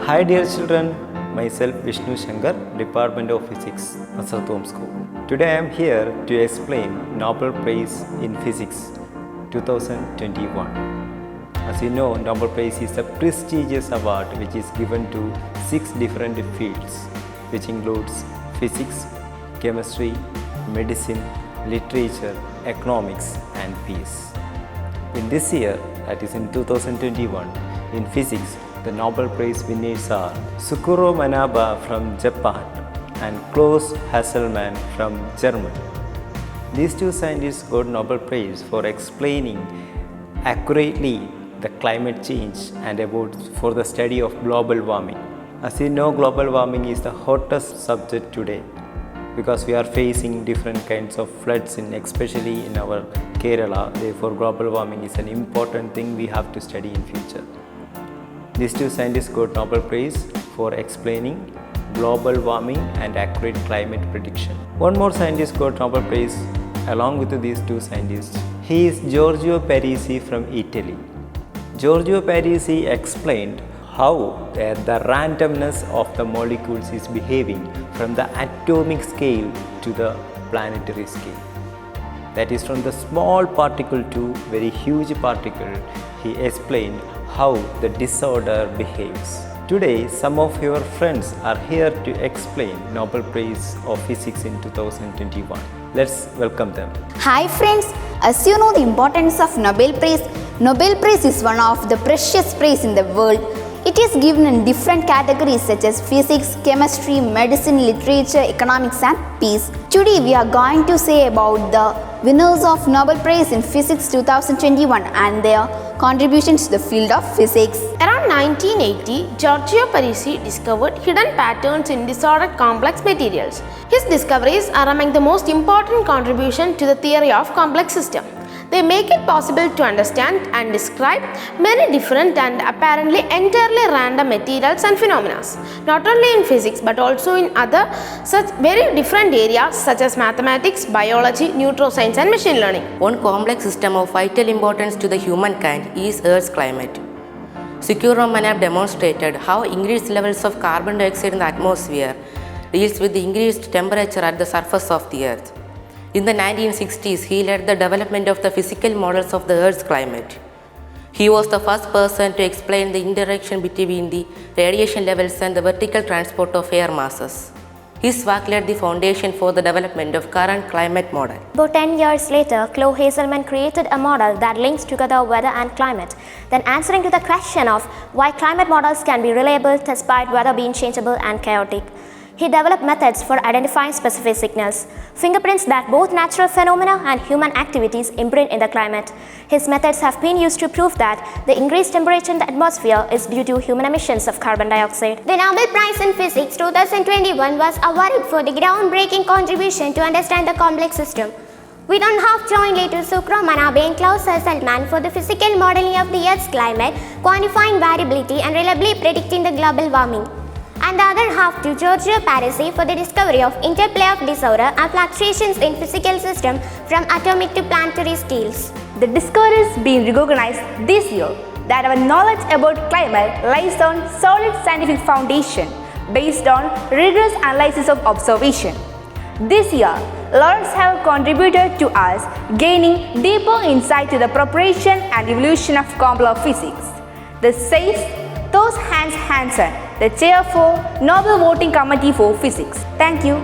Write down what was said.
Hi dear children, myself Vishnu Shankar, Department of Physics, Assathom School. Today I am here to explain Nobel Prize in Physics 2021. As you know, Nobel Prize is a prestigious award which is given to 6 different fields, which includes physics, chemistry, medicine, literature, economics and peace. In this year, that is in 2021, in physics, the Nobel Prize winners are Sukuro Manaba from Japan and Klaus Hasselmann from Germany. These two scientists got Nobel Prize for explaining accurately the climate change and for the study of global warming. As you know, global warming is the hottest subject today because we are facing different kinds of floods especially in our Kerala. Therefore, global warming is an important thing we have to study in future. These two scientists got Nobel Prize for explaining global warming and accurate climate prediction. One more scientist got Nobel Prize along with these two scientists. He is Giorgio Parisi from Italy. Giorgio Parisi explained how the randomness of the molecules is behaving from the atomic scale to the planetary scale. That is, from the small particle to very huge particle. He explained how the disorder behaves. Today, some of your friends are here to explain Nobel Prize of Physics in 2021. Let's welcome them. Hi friends, as you know the importance of Nobel Prize is one of the precious prize in the world. It is given in different categories such as physics, chemistry, medicine, literature, economics and peace. Today we are going to say about the winners of Nobel Prize in Physics 2021 and their contributions to the field of physics. Around 1980, Giorgio Parisi discovered hidden patterns in disordered complex materials. His discoveries are among the most important contributions to the theory of complex systems. They make it possible to understand and describe many different and apparently entirely random materials and phenomena, not only in physics but also in other such very different areas such as mathematics, biology, neuroscience and machine learning. One complex system of vital importance to the humankind is Earth's climate. Sukuro Manab demonstrated how increased levels of carbon dioxide in the atmosphere deals with the increased temperature at the surface of the Earth. In the 1960s, he led the development of the physical models of the Earth's climate. He was the first person to explain the interaction between the radiation levels and the vertical transport of air masses. His work laid the foundation for the development of current climate model. About 10 years later, Klaus Hasselmann created a model that links together weather and climate, then answering to the question of why climate models can be reliable despite weather being changeable and chaotic. He developed methods for identifying specific signals, fingerprints that both natural phenomena and human activities imprint in the climate. His methods have been used to prove that the increased temperature in the atmosphere is due to human emissions of carbon dioxide. The Nobel Prize in Physics 2021 was awarded for the groundbreaking contribution to understand the complex system. We don't have joined later Sukuro Manabe and Klaus Hasselmann for the physical modeling of the Earth's climate, quantifying variability and reliably predicting the global warming. And the other half to Giorgio Parisi for the discovery of interplay of disorder and fluctuations in physical system from atomic to planetary scales. The discoveries being recognized this year that our knowledge about climate lies on solid scientific foundation based on rigorous analysis of observation. This year, laureates have contributed to us gaining deeper insight to the preparation and evolution of complex physics. This says Thos Hans Hansen, the chair for Nobel Voting Committee for Physics. Thank you.